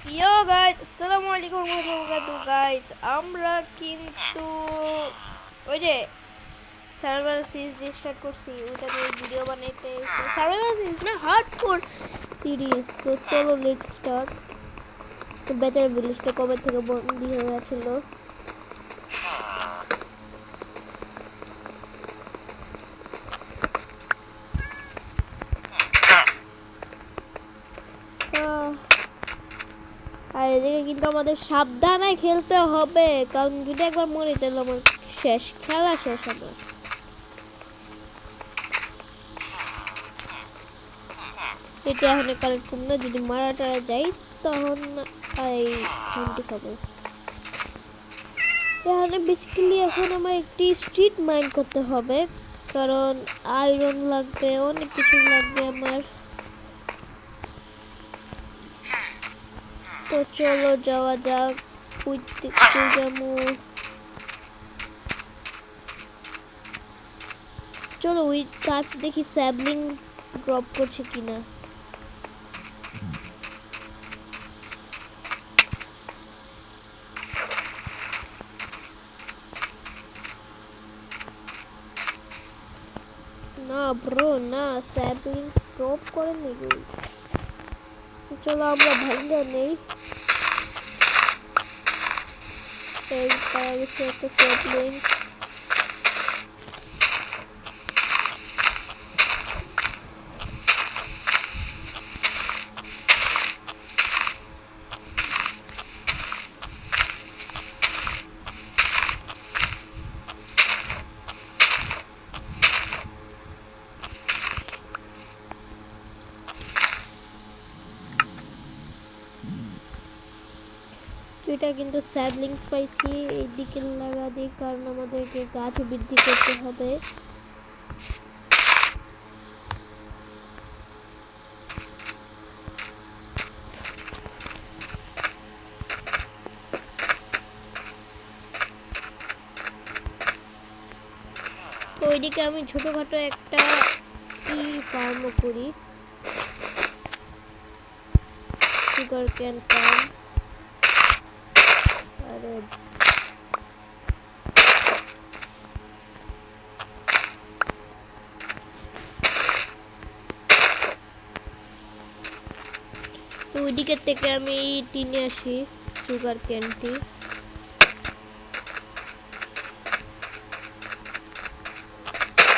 ইয়ো guys, আসসালামু আলাইকুম ওয়া বারাকাতুহু গাইস। আমরা কিন্তু ওই যে সার্ভার সিরিজ রিস্টার্ট করছি, ওইটা নিয়ে ভিডিও বানাইতে। সার্ভার সিরিজ না, হার্ডকোর সিরিজ। তো চলো লেটস স্টার্ট। তো বেটার ভিলেজটা কবে থেকে বন্দি হয়ে আছিল। আর এদিকে কিন্তু আমাদের সাবধানে খেলতে হবে, কারণ যদি একবার মরি তাহলে আমার শেষ, খেলা শেষ আমার। এটা এখন কালেক্ট করব না, যদি মারা টারা যাই তখন এই শান্তি খাবো। তাহলে বেসিক্যালি এখন আমার একটি স্ট্রিট মাইন্ড করতে হবে, কারণ আয়রন লাগবে, অনেক কিছু লাগবে আমার। তো চলো যাওয়া যাক। চলো ওই কাজ দেখি স্যাবলিং ড্রপ করছে কিনা। না ব্রো, না স্যাবলিং ড্রপ করে নাকি। চলো আমরা ভাঙ্গা নেই। এই পাওয়া গেছে একটা স্যাবলিং। এটা কিন্তু স্যাবলিংস পাইছি, এই দিকে লাগা দিই, কারণ আমাদেরকে গাছ বৃদ্ধি করতে হবে। তো ওইদিকে আমি ছোটখাটো একটা ফার্মও করি, সুগার ক্যান ফার্ম। আরে তো ওইদিকে থেকে আমি টিনে আসি সুগার ক্যানটি।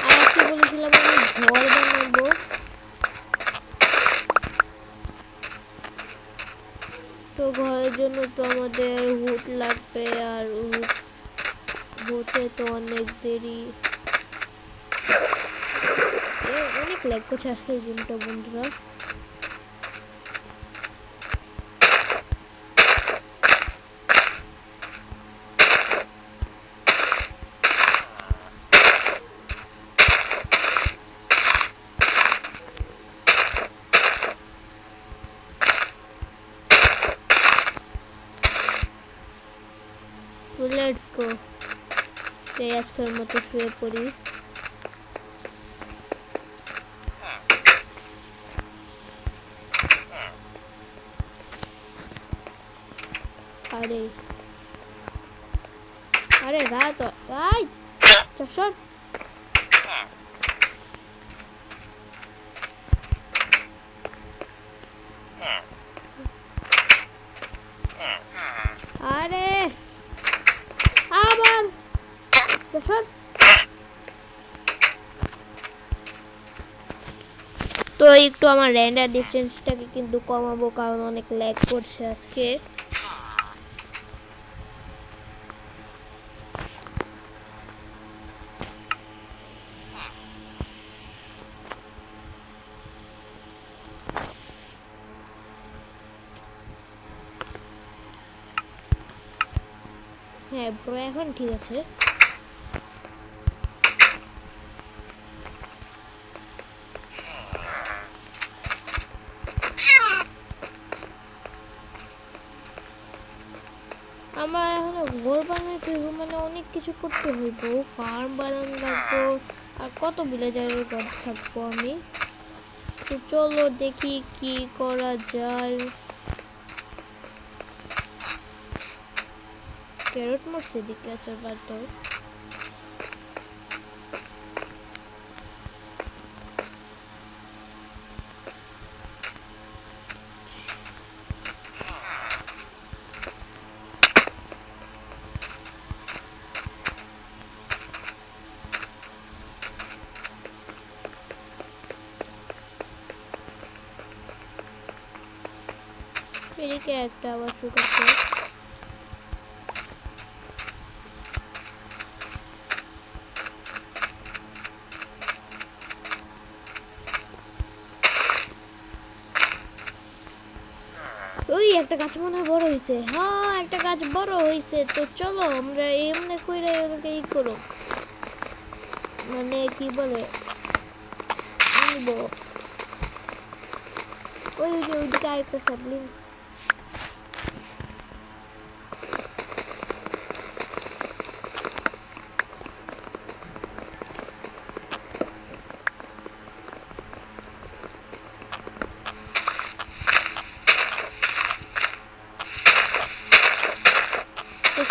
আর আজকে বলেছিলাম আমি ঘর বানাবো। তো ঘরের জন্য তো আমাদের উড লাগবে, আর উড হতে তো অনেক দেরি, অনেক ল্যাগ করছে আজকে এই গেমটা বন্ধুরা। লেটস গো, আজকের মতো শুয়ে পড়ি। আরে আরে রাত, আই চশর। আরে আবার চশর। তো একটু আমার রেন্ডার ডিসটেন্সটাকে কিন্তু কমাবো, কারণ অনেক ল্যাগ করছে আজকে। হ্যাঁ ব্রো, এখন ঠিক আছে। আমার এখনো ঘর বানাইতে হইব, মানে অনেক কিছু করতে হইব, ফার্ম বানানো লাগবো, আর কত ভিলেজারের ঘর থাকবো আমি। তো চলো দেখি কি করা যায়। ক্যারট মরছে দিকে আচার বাদ দাও। এদিকে একটা আবার শুকাচ্ছে। ওই একটা গাছ মনে হয় বড় হয়েছে। হ্যাঁ একটা গাছ বড় হয়েছে, তো চলো আমরা এমনি কইরা ওকে ই করো, মানে কি বলে নিব। ওই যে ওইদিকে আরেকটা স্যাপলিংস।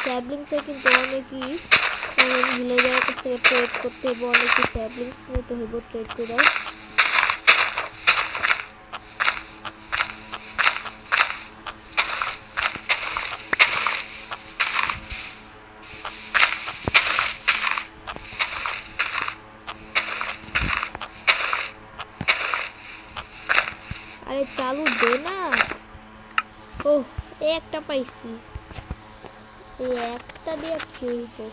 স্যাপলিংসে কিন্তু অনেকই ভিলেজারের কাছ থেকে ট্রেড করতে হইব, অনেকই স্যাপলিংস নিতে হইব ট্রেড করে। আরে চালু দে না। ও একটা পাইছি, এই একটা দিয়ে খেলবো।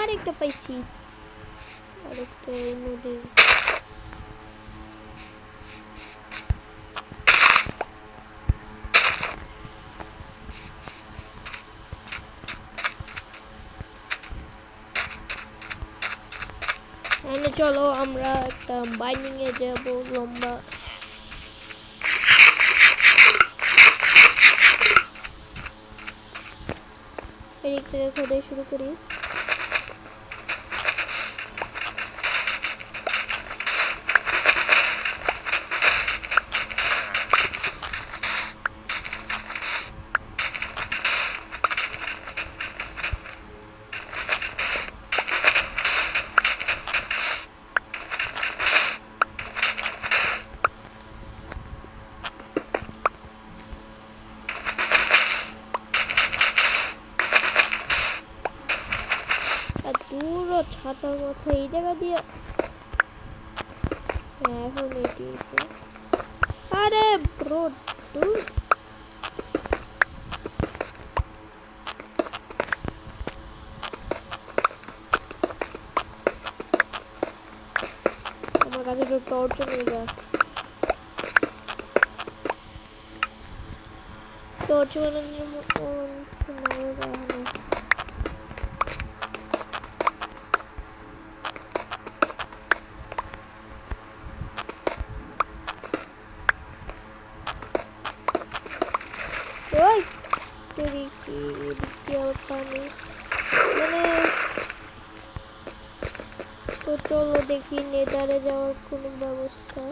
আরেকটা পাইছি, আরেকটা এই নদী। চলো আমরা একটা বাইন্ডিং এ যাব লম্বা। এদিক থেকে খোদাই শুরু করি। ছাতার মাথা এই জায়গা দিয়ে এখন এটি আরে ব্রো দুর আমার কাছে তো টর্চ নেই, টর্চ বানানোর মতো পানি মানে। তো চলো দেখি নেদারে যাওয়ার কোনো ব্যবস্থা।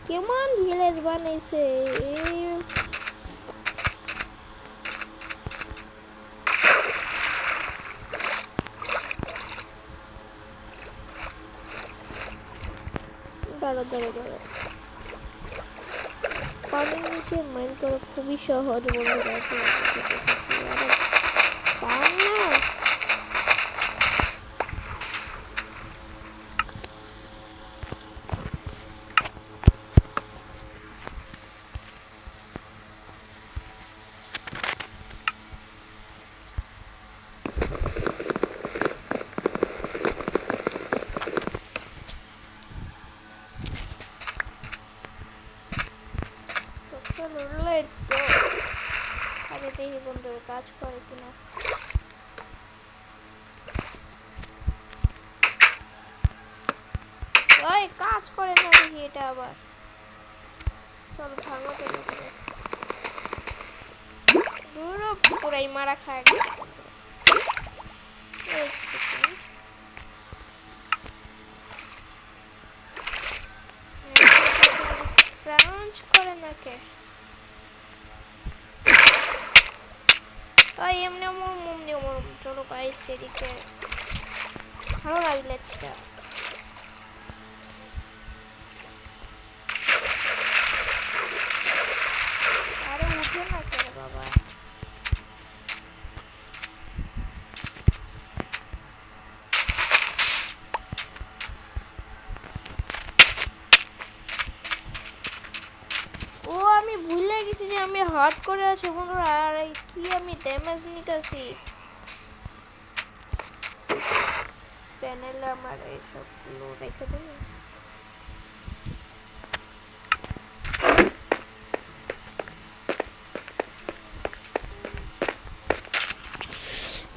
কেমন ভিলেজ বানাইছে দাঁড়া দাঁড়া দাঁড়া। পানির নিচে মাইন করা খুবই সহজ বন্ধুরা, পান না। দেখি বন্ধুরা কাজ করে কিনা। ওই কাজ করে না দেখি এটা আবার। চলো ভাগো তো দূর পুরাই মারা খায় গেছে। এক সেকেন্ড ক্রাঞ্চ করে না কে? ওই এমনি মরম চলো গাইস এদিকে ভালো লাগলে এটা। আরে উঠে না কেন বাবা? ও আমি ভুলে গেছি যে আমি হার্ড করে আছি বন্ধুরা। আর কি আমি ড্যামেজ নিতেছি প্যানেলে। আমার এইসব গুলো রেখে দেবো।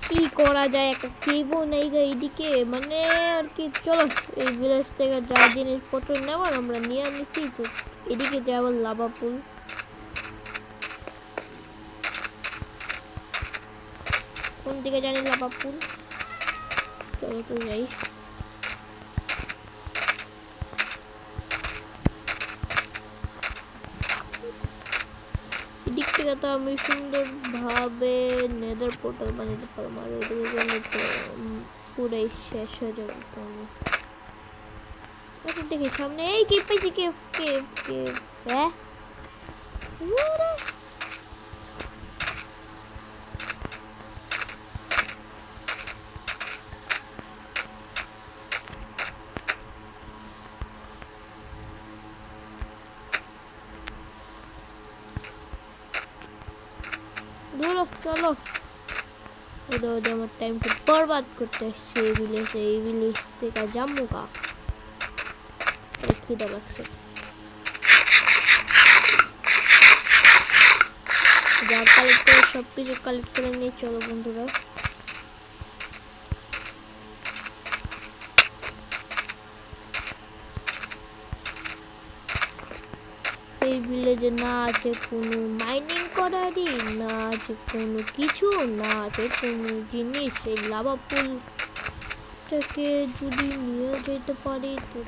কি করা যায়, একটা কেবও নেই গা এইদিকে, মানে আর কি। চলো এই ভিলেজ থেকে যা জিনিসপত্র নেওয়ার আমরা নিয়ে নিছি। এদিকে যে আবার লাভা পুল, কোন দিকে জানি লাভা পুল। চলো তো যাই। এদিক থেকে তো আমি সুন্দর ভাবে নেদার পোর্টাল বানাতে পারবো। আর ওইদিকে গেলে তো পুরাই শেষ হয়ে যাবে। আচ্ছা দেখি সামনে এই কি পাইছি। কে কে কে হ্যাঁ দূর চলো। ওদের ওদের আমার টাইমটা বরবাদ করতে আসছে এই ভিলেজ থেকে জাম্মু কা খিদা লাগছে। যা কালেক্ট করে সবকিছু কালেক্ট করে নিয়ে চলো বন্ধুরা। এই ভিলেজে না আছে কোনো মাইনিং করারই, না আছে কোনো কিছু, না আছে কোনো জিনিস। এই লাভা পুলটাকে যদি নিয়ে যেতে পারি তো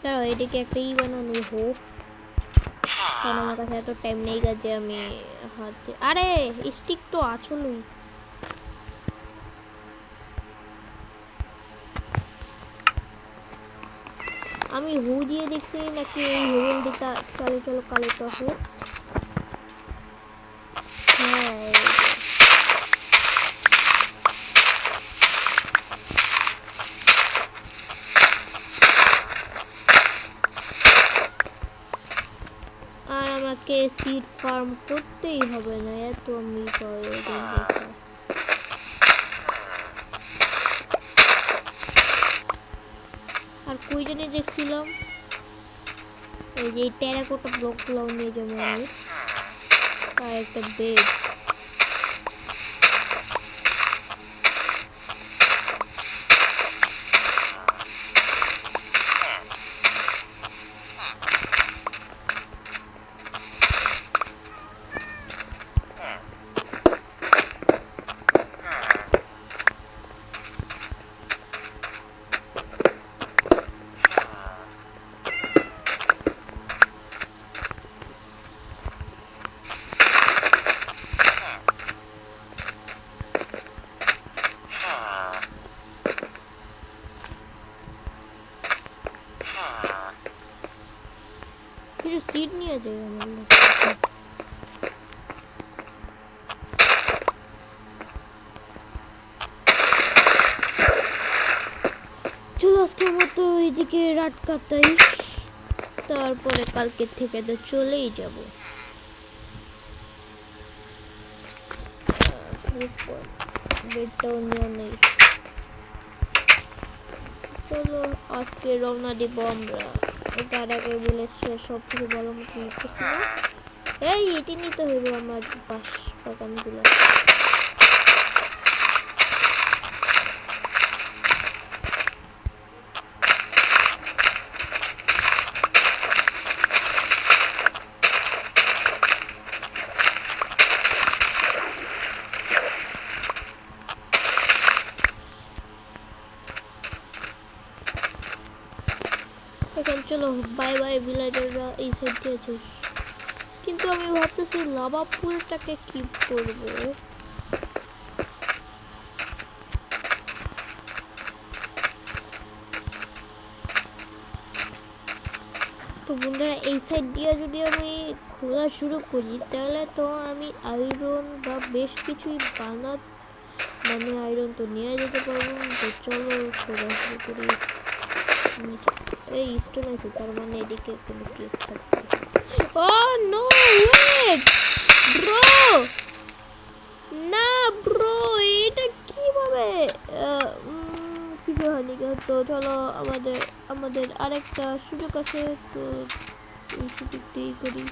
দাঁড়াও এটাকে একটা বানানো হোক, কারণ আমার কাছে এত টাইম নেই যে আমি হাতে। আরে স্টিক তো আসলেই আমি হু দিয়ে দেখছি নাকি এই হেভেন দিটা। চলো চলো কালে তো হোক। হ্যাঁ আর আমাকে সিড ফার্ম করতেই হবে না, এত আমি আর কই জানি দেখছিলাম এই যে টেরাকোটা ব্লকগুলো নিয়ে যাবো আমি। আর একটা বেড কিছু সিড নিয়ে যায় আমার। চলো আজকের মতো এইদিকে রাত কাটাই, তারপরে কালকে থেকে তো চলেই যাব। বেডটাও নিয়ে নেই। চলো আজকে রওনা দিব আমরা। তার আগে বলেছে সব কিছু ভালো মতো করছি না। এই এটি নিতে হইব আমার বাগানগুলো। এখন চলো বাই বাই ভিলেজাররা, এই সাইড দিয়ে আছে। কিন্তু আমি ভাবতেছি লাভা পুলটাকে কি করব। তো বন্ধুরা এই সাইড দিয়ে যদি আমি খোলা শুরু করি তাহলে তো আমি আয়রন বা বেশ কিছুই মানে আয়রন তো নিয়ে যেতে পারবো। তো চলো খোলা শুরু করি। এই স্টোন আছে, তার মানে এদিকে কোনো কেক থাকবে। ও নো ওয়েট ব্রো, না ব্রো, এটা কিভাবে কিছু হয়নি। তো চলো আমাদের আমাদের আরেকটা সুযোগ আছে, তো এই সুযোগটাই করি।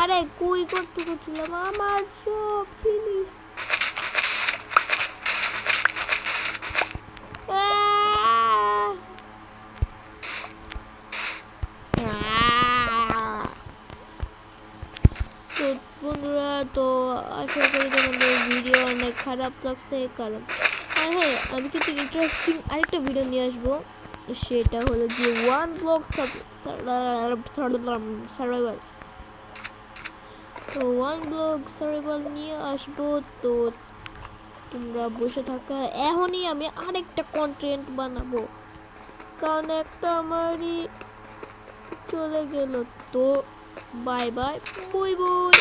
আরে কুই করতে করছিলাম আমার সব জিনিস। তো বন্ধুরা, তো আশা করি তোমাদের ভিডিও অনেক খারাপ লাগছে, কারণ আর হ্যাঁ আমি কিন্তু ইন্টারেস্টিং আরেকটা ভিডিও নিয়ে আসবো। সেটা হলো যে ওয়ান ব্লক সার্ভাইভাল। তো ওয়ান ব্লক সার্ভাইভাল নিয়ে আসবো। তো তোমরা বসে থাকা, এখনই আমি আরেকটা কন্টেন্ট বানাবো, কারণ একটা আমারই চলে গেল। তো বাই বাই, বুই বুই।